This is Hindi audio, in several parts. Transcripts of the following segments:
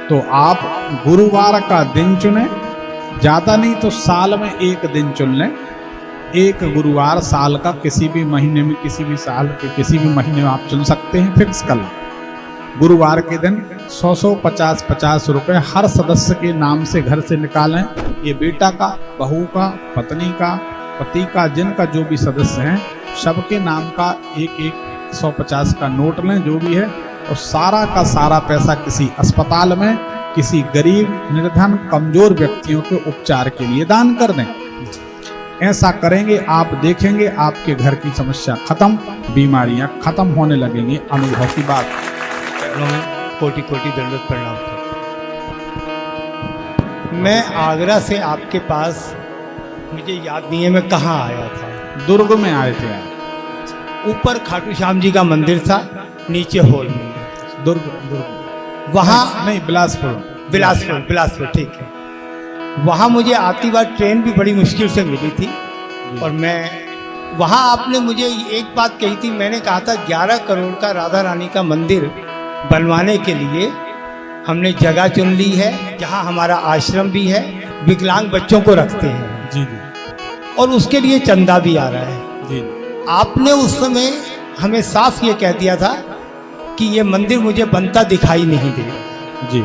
तो आप गुरुवार का दिन चुनें, ज़्यादा नहीं तो साल में एक दिन चुन लें। एक गुरुवार साल का किसी भी महीने में, किसी भी साल के किसी भी महीने में आप चुन सकते हैं, फिक्स कर लें। गुरुवार के दिन 100 50 रुपए हर सदस्य के नाम से घर से निकालें। ये बेटा का, बहू का, पत्नी का, पति का, जिनका जो भी सदस्य हैं सबके नाम का एक 150 का नोट लें जो भी है, और सारा का सारा पैसा किसी अस्पताल में किसी गरीब, निर्धन, कमजोर व्यक्तियों के उपचार के लिए दान कर दें। ऐसा करेंगे आप देखेंगे आपके घर की समस्या खत्म, बीमारियां खत्म होने लगेंगी। अनुभव की बात। कोटि कोटि दंडवत प्रणाम। मैं आगरा से आपके पास, मुझे याद नहीं है मैं कहाँ आया था। दुर्ग में आए थे आप। ऊपर खाटू श्याम जी का मंदिर था, नीचे हॉल में। दुर्ग वहाँ नहीं, बिलासपुर ठीक है। वहाँ मुझे आती बार ट्रेन भी बड़ी मुश्किल से मिली थी, और मैं वहाँ आपने मुझे एक बात कही थी, मैंने कहा था 11 करोड़ का राधा रानी का मंदिर बनवाने के लिए हमने जगह चुन ली है, जहाँ हमारा आश्रम भी है, विकलांग बच्चों को रखते हैं जी, और उसके लिए चंदा भी आ रहा है जी। आपने उस समय हमें साफ ये कह दिया था कि ये मंदिर मुझे बनता दिखाई नहीं दे जी।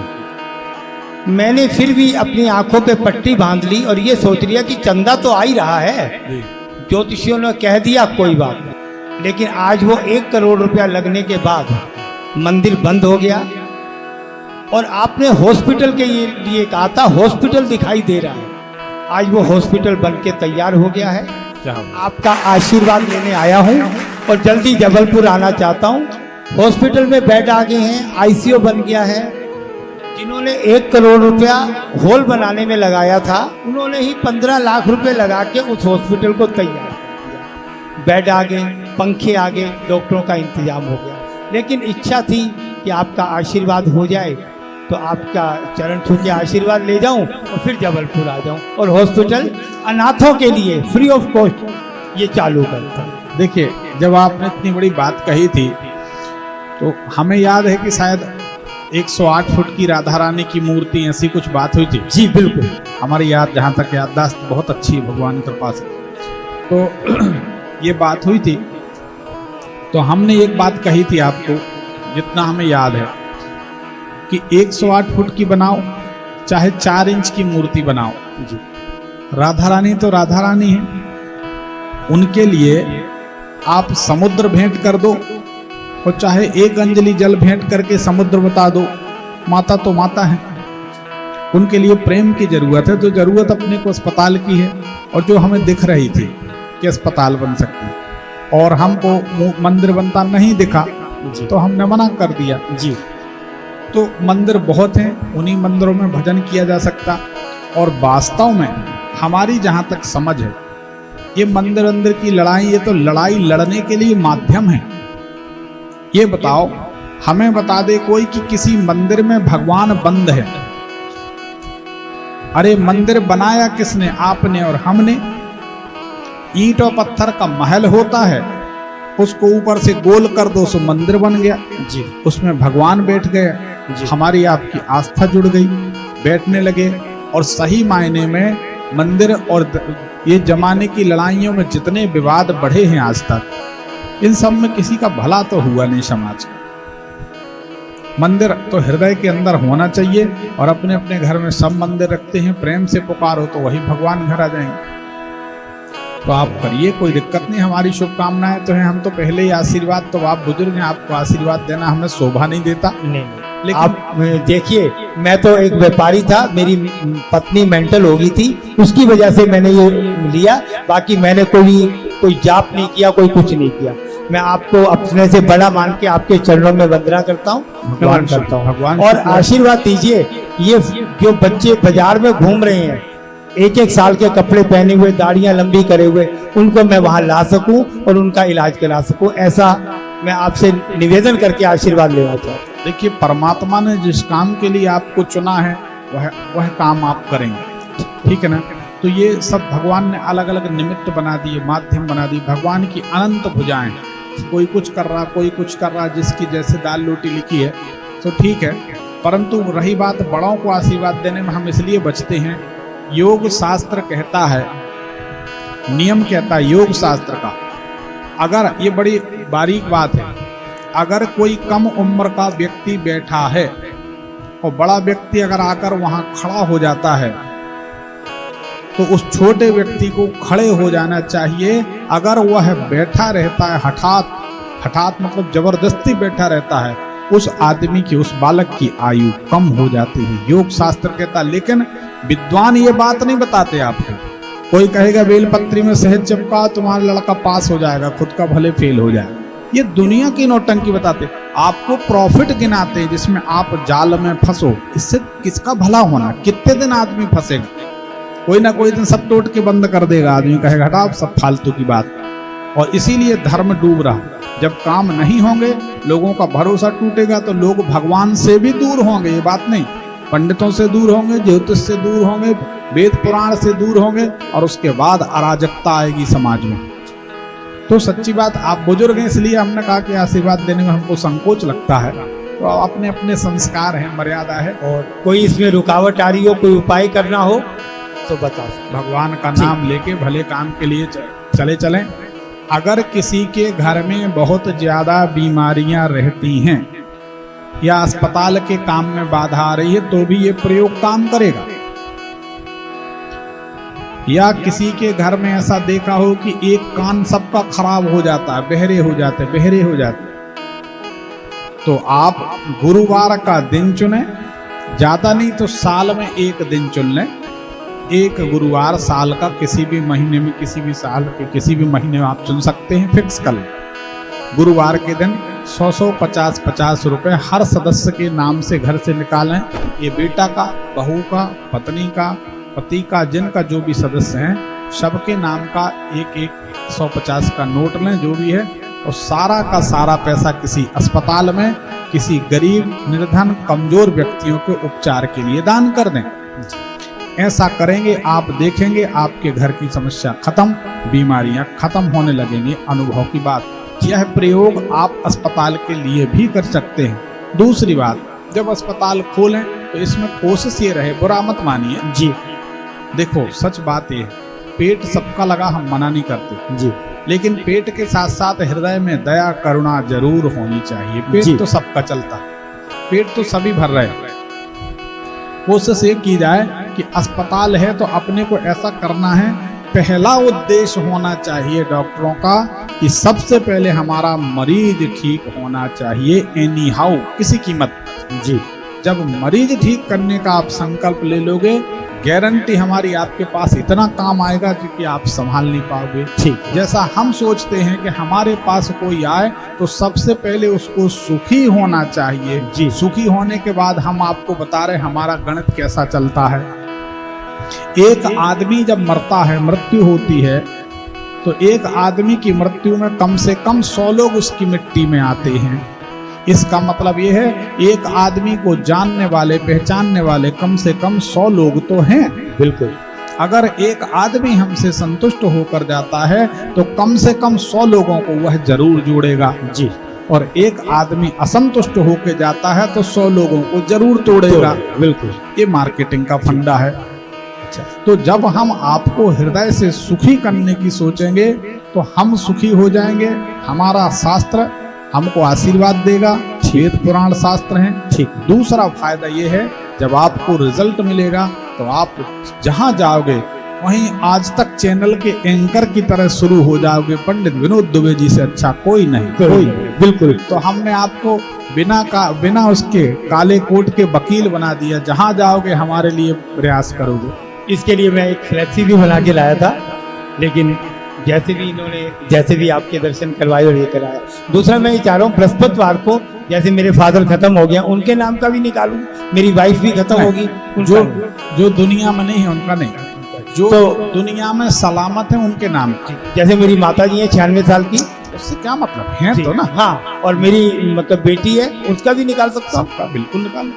मैंने फिर भी अपनी आंखों पे पट्टी बांध ली और ये सोच लिया कि चंदा तो आ ही रहा है, ज्योतिषियों ने कह दिया कोई बात नहीं। लेकिन आज वो 1 करोड़ रुपया लगने के बाद मंदिर बंद हो गया, और आपने हॉस्पिटल के लिए कहा था, हॉस्पिटल दिखाई दे रहा है। आज वो हॉस्पिटल बन के तैयार हो गया है। आपका आशीर्वाद लेने आया हूँ और जल्दी जबलपुर आना चाहता हूँ। हॉस्पिटल में बेड आ गए हैं, आईसीयू बन गया है। जिन्होंने 1 करोड़ रुपया हॉल बनाने में लगाया था, उन्होंने ही 15 लाख रुपए लगा के उस हॉस्पिटल को तैयार किया। बेड आ गए, पंखे आ गए, डॉक्टरों का इंतजाम हो गया। लेकिन इच्छा थी कि आपका आशीर्वाद हो जाए, तो आपका चरण छू के आशीर्वाद ले जाऊं और फिर जबलपुर आ जाऊं, और हॉस्पिटल अनाथों के लिए फ्री ऑफ कॉस्ट ये चालू करता। देखिए, जब आपने इतनी बड़ी बात कही थी तो हमें याद है कि शायद 108 फुट की राधा रानी की मूर्ति, ऐसी कुछ बात हुई थी। जी बिल्कुल, हमारी याद, जहाँ तक याददाश्त बहुत अच्छी है भगवान की कृपा से, तो ये बात हुई थी। तो हमने एक बात कही थी आपको, जितना हमें याद है, कि 108 फुट की बनाओ, चाहे 4 इंच की मूर्ति बनाओ जी, राधा रानी तो राधा रानी है। उनके लिए आप समुद्र भेंट कर दो, और चाहे 1 अंजलि जल भेंट करके समुद्र बता दो, माता तो माता है। उनके लिए प्रेम की जरूरत है। जो जरूरत अपने को अस्पताल की है, और जो हमें दिख रही थी कि अस्पताल बन सकती है, और हमको मंदिर बनता नहीं दिखा तो हमने मना कर दिया जी। तो मंदिर बहुत हैं, उन्हीं मंदिरों में भजन किया जा सकता। और वास्तव में हमारी जहाँ तक समझ है, ये मंदिर अंदर की लड़ाई, ये तो लड़ाई लड़ने के लिए माध्यम है। ये बताओ, हमें बता दे कोई कि किसी मंदिर में भगवान बंद है। अरे मंदिर बनाया किसने? आपने और हमने। ईंट और पत्थर का महल होता है, उसको ऊपर से गोल कर दो सो मंदिर बन गया जी, उसमें भगवान बैठ गए। हमारी आपकी आस्था जुड़ गई, बैठने लगे। और सही मायने में मंदिर और ये जमाने की लड़ाइयों में जितने विवाद बढ़े हैं आज तक, इन सब में किसी का भला तो हुआ नहीं समाज का। मंदिर तो हृदय के अंदर होना चाहिए, और अपने अपने घर में सब मंदिर रखते हैं। प्रेम से पुकारो तो वही भगवान घर आ जाएंगे। तो आप करिए, कोई दिक्कत नहीं। हमारी शुभकामनाएं तो हैं। हम तो पहले ही आशीर्वाद, तो आप बुजुर्ग हैं, आपको आशीर्वाद देना हमें शोभा नहीं देता। नहीं, लेकिन आप देखिए, मैं तो एक व्यापारी था, मेरी पत्नी मेंटल हो गई थी, उसकी वजह से मैंने ये लिया। बाकी मैंने कोई जाप नहीं किया, कोई कुछ नहीं किया। मैं आपको अपने से बड़ा मान के आपके चरणों में वंदना करता हूँ, नमन करता हूँ। और आशीर्वाद दीजिए, ये जो बच्चे बाजार में घूम रहे हैं, 1-1 साल के कपड़े पहने हुए, दाढ़ियां लंबी करे हुए, उनको मैं वहां ला सकूं और उनका इलाज करा सकूं, ऐसा मैं आपसे निवेदन करके आशीर्वाद लेना चाहता हूँ। देखिए, परमात्मा ने जिस काम के लिए आपको चुना है, वह काम आप करेंगे, ठीक है ना। तो ये सब भगवान ने अलग अलग निमित्त बना दिए, माध्यम बना दिए। भगवान की अनंत भुजाएं, कोई कुछ कर रहा, कोई कुछ कर रहा, जिसकी जैसे दाल रोटी लिखी है तो ठीक है। परंतु रही बात बड़ों को आशीर्वाद देने में, हम इसलिए बचते हैं। योग शास्त्र कहता है, नियम कहता है योग शास्त्र का, अगर ये बड़ी बारीक बात है, अगर कोई कम उम्र का व्यक्ति बैठा है और बड़ा व्यक्ति अगर आकर वहां खड़ा हो जाता है तो उस छोटे व्यक्ति को खड़े हो जाना चाहिए। अगर वह बैठा रहता है हठात मतलब जबरदस्ती बैठा रहता है, उस आदमी की, उस बालक की आयु कम हो जाती है, योग शास्त्र कहता है। लेकिन विद्वान ये बात नहीं बताते आपको। कोई कहेगा बेलपत्री में शहद चिपका तुम्हारा लड़का पास हो जाएगा, खुद का भले फेल हो जाए, ये दुनिया की नौटंकी बताते। आपको प्रॉफिट गिनाते जिसमें आप जाल में फंसो, इससे किसका भला होना? कितने दिन आदमी फंसेगा? कोई ना कोई दिन सब टोट के बंद कर देगा, आदमी कहेगा हटाओ सब फालतू की बात। और इसीलिए धर्म डूब रहा। जब काम नहीं होंगे, लोगों का भरोसा टूटेगा, तो लोग भगवान से भी दूर होंगे, ये बात नहीं, पंडितों से दूर होंगे, ज्योतिष से दूर होंगे, वेद पुराण से दूर होंगे, और उसके बाद अराजकता आएगी समाज में। तो सच्ची बात, आप बुजुर्ग हैं इसलिए हमने कहा कि आशीर्वाद देने में हमको संकोच लगता है। तो अपने अपने संस्कार हैं, मर्यादा है। और कोई इसमें रुकावट आ रही हो, कोई उपाय करना हो तो बताओ। भगवान का नाम लेके भले काम के लिए चले चलें। अगर किसी के घर में बहुत ज्यादा बीमारियां रहती हैं या अस्पताल के काम में बाधा आ रही है, तो भी ये प्रयोग काम करेगा। या किसी के घर में ऐसा देखा हो कि एक कान सबका खराब हो जाता है, बहरे हो जाते, तो आप गुरुवार का दिन चुनें, ज्यादा नहीं तो साल में एक दिन चुन लें। एक गुरुवार साल का, किसी भी महीने में, किसी भी साल के किसी भी महीने में आप चुन सकते हैं, फिक्स कर लें। गुरुवार के दिन 100 50 रुपए हर सदस्य के नाम से घर से निकालें। ये बेटा का, बहू का, पत्नी का, पति का, जिनका जो भी सदस्य हैं, सबके नाम का एक 150 का नोट लें, जो भी है, और सारा का सारा पैसा किसी अस्पताल में, किसी गरीब, निर्धन, कमजोर व्यक्तियों के उपचार के लिए दान कर दें। ऐसा करेंगे, आप देखेंगे आपके घर की समस्या खत्म, बीमारियां खत्म होने लगेंगी। अनुभव की बात, यह प्रयोग आप अस्पताल के लिए भी कर सकते हैं। दूसरी बात, जब अस्पताल खोलें तो इसमें कोशिश ये रहे, बुरा मत मानिए जी। देखो सच बात ये है, पेट सबका लगा, हम मना नहीं करते जी, लेकिन पेट के साथ साथ हृदय में दया करुणा जरूर होनी चाहिए। पेट तो सबका चलता, पेट तो सभी भर रहे। कोशिश ये की जाए कि अस्पताल है तो अपने को ऐसा करना है, पहला उद्देश्य होना चाहिए डॉक्टरों का कि सबसे पहले हमारा मरीज ठीक होना चाहिए, एनी हाउ, किसी कीमत जी। जब मरीज ठीक करने का आप संकल्प ले लोगे, गारंटी हमारी आपके पास इतना काम आएगा कि आप संभाल नहीं पाओगे। ठीक, जैसा हम सोचते हैं कि हमारे पास कोई आए तो सबसे पहले उसको सुखी होना चाहिए जी। सुखी होने के बाद हम आपको बता रहे हमारा गणित कैसा चलता है। एक आदमी जब मरता है, मृत्यु होती है, तो एक आदमी की मृत्यु में कम से कम 100 लोग उसकी मिट्टी में आते हैं। इसका मतलब ये है, एक आदमी को जानने वाले, पहचानने वाले कम से कम 100 लोग तो हैं। बिल्कुल, अगर एक आदमी हमसे संतुष्ट होकर जाता है तो कम से कम 100 लोगों को वह जरूर जोड़ेगा जी। और एक आदमी असंतुष्ट होकर जाता है तो 100 लोगों को जरूर तोड़ेगा। बिल्कुल, ये मार्केटिंग का फंडा है। तो जब हम आपको हृदय से सुखी करने की सोचेंगे तो हम सुखी हो जाएंगे। हमारा शास्त्र हमको आशीर्वाद देगा, वेद पुराण शास्त्र हैं। ठीक, दूसरा फायदा ये है, जब आपको रिजल्ट मिलेगा तो आप जहां जाओगे वहीं आज तक चैनल के एंकर की तरह शुरू हो जाओगे। पंडित विनोद दुबे जी से अच्छा कोई नहीं, कोई। बिल्कुल, तो हमने आपको बिना उसके काले कोट के वकील बना दिया। जहां जाओगे हमारे लिए प्रयास करोगे। इसके लिए मैं एक फ्लैक्सी भी बना के लाया था, लेकिन जैसे भी आपके दर्शन करवाए और ये कराया। दूसरा मैं ये चाह रहा हूँ बृहस्पतिवार को, जैसे मेरे फादर खत्म हो गया, उनके नाम का भी निकालूं, मेरी वाइफ भी खत्म होगी, जो दुनिया में नहीं है उनका नहीं, जो तो दुनिया में सलामत है उनके नाम। जैसे मेरी माता जी है 96 साल की, उससे क्या मतलब है तो ना। हाँ, और मेरी मतलब बेटी है, उसका भी निकाल सकता हूँ। बिल्कुल निकाल।